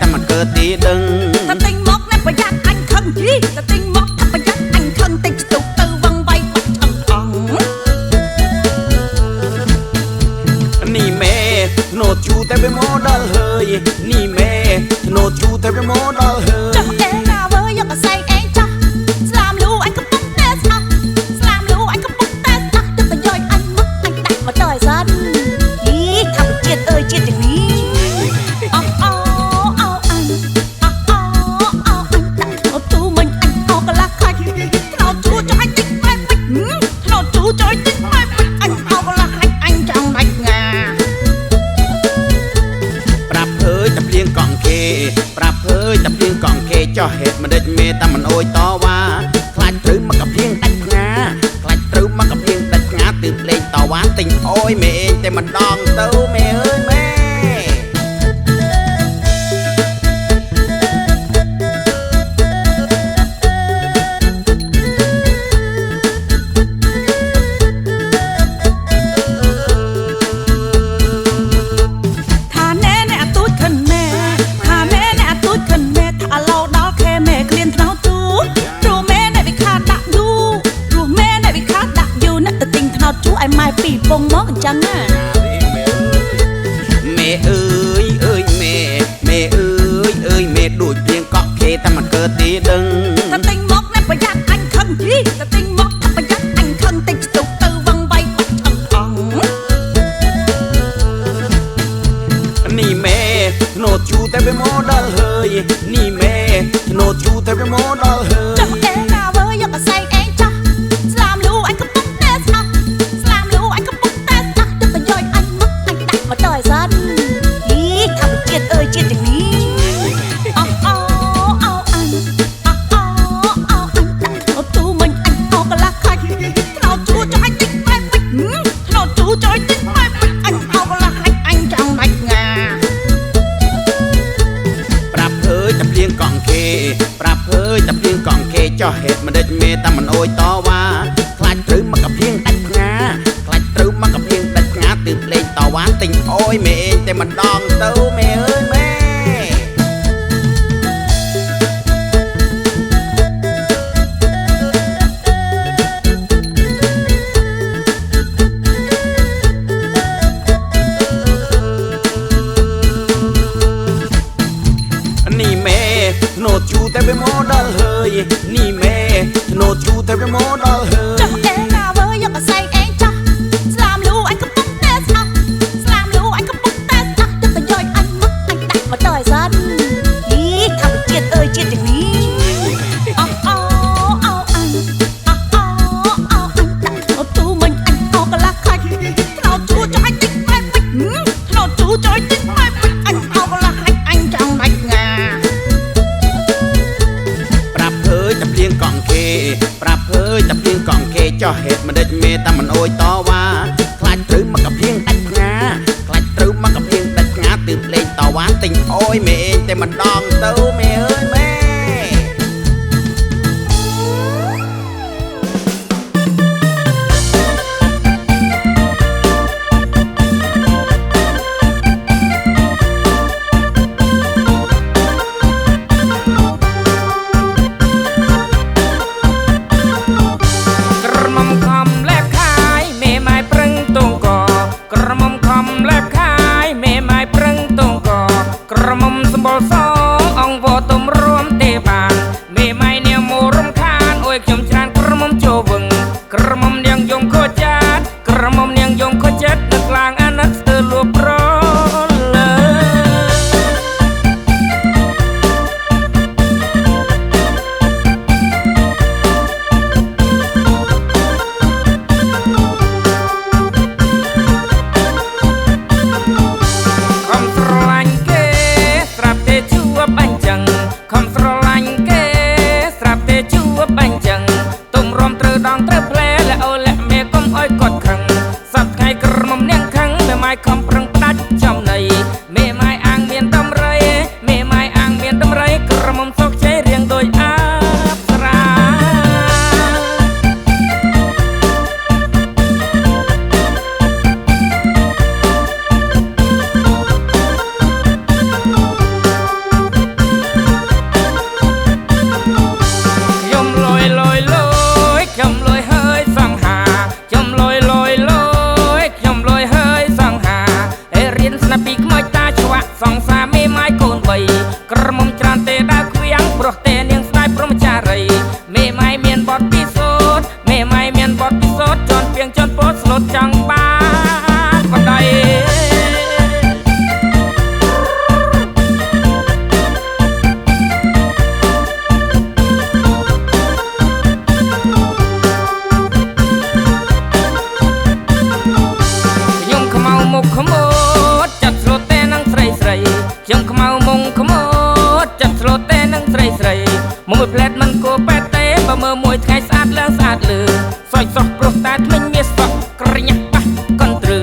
តែមិនកើតទីដឹងតែទិញមកអ្នកប្រយ័ត្នអញខឹងជីតែទិញមកប្រយ័ត្នអញខឹងតិចស្ទុកទៅវឹងវៃបាត់ឆឹងអងនេះមេណូតជូតែវាមកដល់ហើយនេះមេណូតជូតែវាមកដល់ហើយចុះអេណាវើយកកសែងអេចោះស្លាមលូអញកំពុងតែស្អប់ស្លាមលូអញកំពុងតែស្អប់ទឹកទៅយកអញមកអញដាក់មកដល់ឲ្យសិនយីធម្មជាតិអើយជាតិទាំងនេះអោអោអោអញអោអោអោអញដាក់អត់ទូមិញអញអោកន្លះខាច់ថ្នោតជូចុះអញតិចបែបពេចថ្នោតជូចុះតិចបែបពេចអញអោកន្លះខាច់អញចង់ដាច់ងាប្រាប់អើយតែភ្លៀងកង់គេប្រាប់អើយតែភ្លៀងកង់គេចោះហេតុមិនដេចមេតែមិនអួយតវ៉ាខ្លាចត្រូវមកកភ្លៀងដាច់ផ្ងាខ្លាចត្រូវមកកភ្លៀងដាច់ផ្ងាទើបលេងតវ៉ាទិញអុយមេឯងតែមិនដងទៅមេអើយមេไอ้ไม้ปีปงมอกจังน่ะเมเอ้ยเอ้ยเมเอ้ยเอ้ยเมดูดเพียงเกาะเคแต่มันเกิดตีดึงแต่ติงมอกเนี่ยประหยัดอันคังจีแต่ติงมอกประหยัดอันคังติงตุกตือวังใบปัดอังอังนี่เมโนจูแต่ไปโมดอลเฮยนี่เมโนจูแต่ไปโมดอลเฮยจับเอ็นาเวย์ยกกระใสเอ็งจ้ะสลามลูอันก็ปุ๊บเตสอัพสลามลูอันก็ปุ๊บเตสอัพจะไปย่อยอันมักอันดักมาต่อยซันยีทำเจียดเอ้ยเจียดอย่างนี้เอาเอาเอาอันเอาเอาเอาอันดักเอาตู้มันอันเอากระลักขัดถ้าเอาจูจะให้ติ๊กไปปิดถ้าเอาจูจะให้ติ๊กไปปิดอันเอากระลักขัดอันจังดักงาปรับเอ้ยแต่เพียงกองเคปรับเอ้ยแต่เพียงกองเคจอเหตุมันเด็ดเมแต่มันโอยต่อว่าคลาดหรือมากับเพียงดัดงาคลาดหรือมากับเพียงดัดงาตื่นเล่นต่อว่าติงโอยเมเองแต่มันดองเต้าเมเอ้ยเมนี่เมโนจูแต่ไปโมดอลเฮยนี่เมโนจูแต่ไปโมดอลเฮยจับเอ็นาเวย์ยกกระใสเอ็งจ้ะสลามลูอันก็ปุ๊บเตสอัพสลามลูอันก็ปุ๊บเตสอัพจะไปย่อยอันมักอันดักมาต่อยซันยีทำเจียดเอ้ยเจียดอย่างนี้เอาเอาเอาอันเอาเอาเอาอันดักเอาตู้มันอันเอากระลักขัดถ้าเอาจูจะให้ติ๊กไปปิดถ้าเอาจูจะให้ติ๊กไปปิดอันเอากระลักขัดอันจังดักงาปรับเอ้ยแต่เพียงกองเคปรับเอ้ยแต่เพียงกองเคจอเหตุมันเด็ดเมแต่มันโอยต่อว่าคลาดหรือมากับเพียงดัดงาคลาดหรือมากับเพียงดัดงาตื่นเล่นต่อว่าติงโอยเมเองแต่มันดองเต้าเมเอ้ยเมกระมมสมบูรณ์สององว ខ្ញុំខ្មៅមុងខ្មោចចាប់ស្លូតទេនឹងស្រីស្រីមួយផ្លែតមិនគួរប៉ែតទេបើមើលមួយថ្ងៃស្អាតឡើងស្អាតលឺសោចសោះព្រោះតែថ្មិញមានសក់ក្រញាស់ប៉ះកន្ទ្រឺ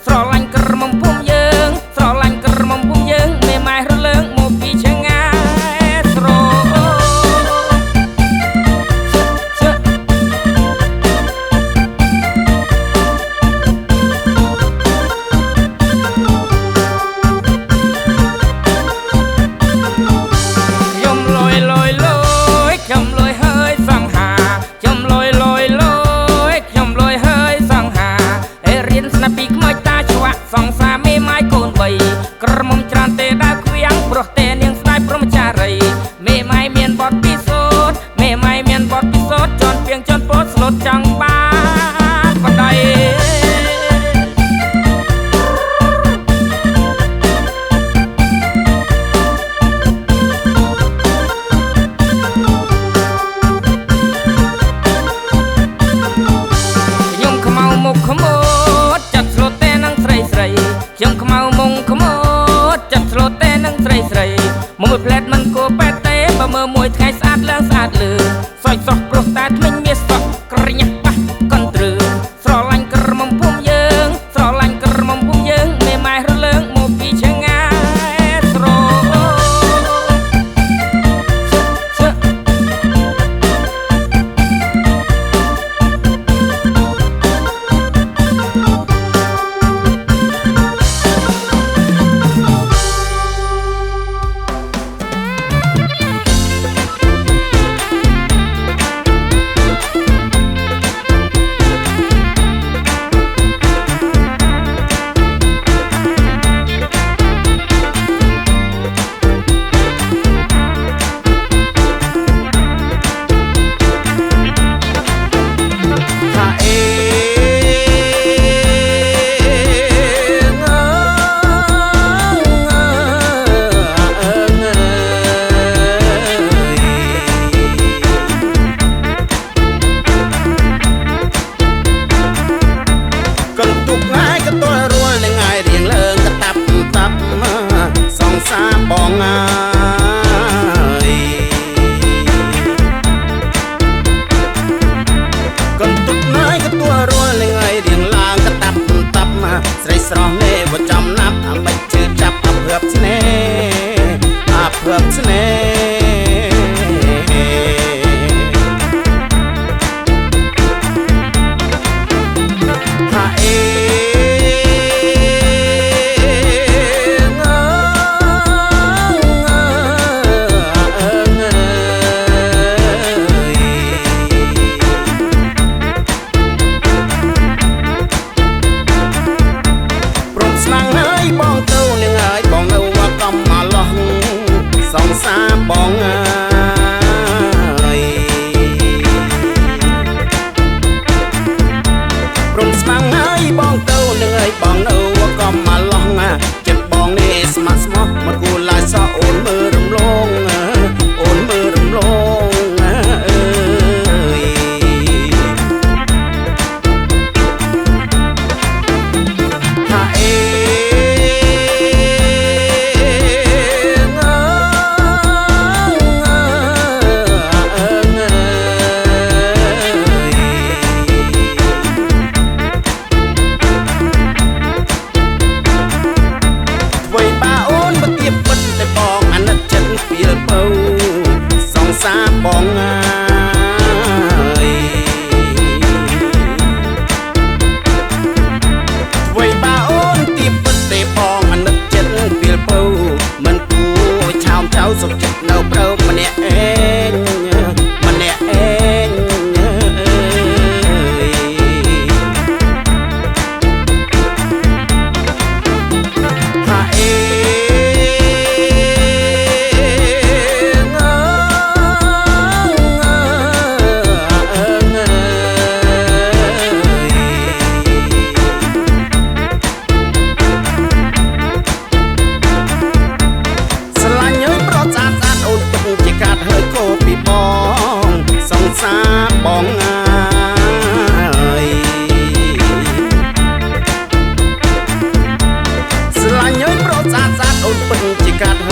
ស្រឡាញ់ក្រមុំភូមិយើងស្រឡាញ់ក្រមុំភូមិយើងមេម៉ែរលើងមកពីឆ្ងាយស្រសង្សារមេម៉ាយកូនបីក្រមុំច្រើនទេដើរខ្វៀងព្រោះតែនាងស្ដាយព្រមចារីមេម៉ាយមានបទពិសោធន៍មេម៉ាយមានបទពិសោធន៍ជន់ពីងជន់ពោតស្លូតចង់បានបដៃខ្ញុំខ្មៅមុខខ្មោចចាប់ស្លូតខ្ញុំខ្មៅមុងខ្មោចចាប់ស្លូតទេនឹងស្រីស្រីមួយផ្លែតមិនគួរប៉ែតទេបើមើលមួយថ្ងៃស្អាតឡើងស្អាតលឺសោចសោះព្រោះតែថ្មិញមានសក់ក្រញាស់ប៉ះកន្ទ្រឺស្រឡាញ់ក្រមុំភូមិយើងស្រឡាញ់ក្រមុំភូមិយើងមេម៉ែរលើងមកពីឆ្ងាយស្របងអើយកន្ទុកណាយក៏ទួរួលនឹងឲ្យរៀងឡើងកតាប់តាប់ស្រីស្រស់នេះបើចំណាប់អាមិនជឿចាប់អាភើបស្នេហ៍អាភើបស្នេហ៍ហាអេសងសាបងអើយព្រមស្មាំងហើយបងទៅនឹងហើយបងនៅក៏មកឡោះចិត្តបងនេះស្មាត់ស្មោះមកគូឡាយសោអូនមើលរំលងអូនមើលរំលងសាបងអើយអ្វីបើអូនទីពិតទេបងអាណិតចិត្តពេលពៅមិនគួរឆោមចៅសុខចិត្តនៅព្រៅម្នាក់ឯងម្នាក់ឯងហាអេបងអើយស្រឡាញ់ហើយប្រត់ស្អាតអូនពិតជាកាត់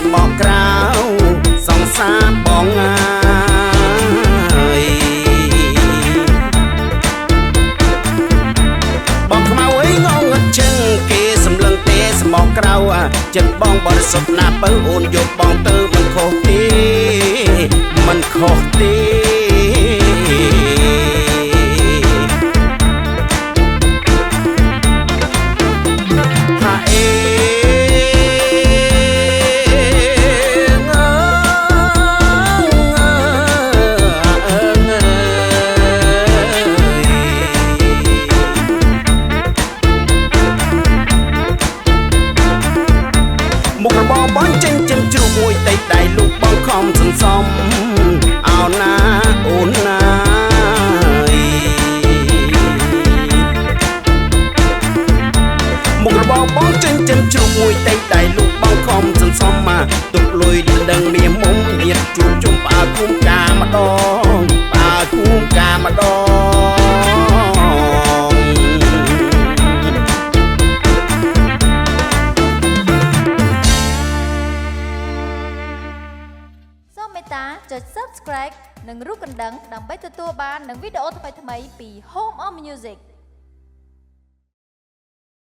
ស្មោកក្រៅសង្សារបងអើយបងខ្មៅអីងងឹតជឹងគេសម្លឹងទេស្មោកក្រៅចិត្តបងបរិសុទ្ធណាស់បើអូនយកបងទៅមិនខុសទេមិនខុសទេមុខរបរបងចេញចិញ្ជ្រូកមួយតិចដៃលោកបងខំសន្សំអោណាអូនណាមុខរបរបងចេញចិញ្ជ្រូកមួយតិចដៃលោកបងខំសន្សំមកទុកលុយដឹងនាមមុំញាតជួបជុំផ្អើគុំកាម្ដងផ្អើគុំកាម្ដងសូមមេត្តាចុច Subscribe និងរូបកណ្ដឹងដើម្បីទទួលបាននូវវីដេអូថ្មីៗពី Home of Music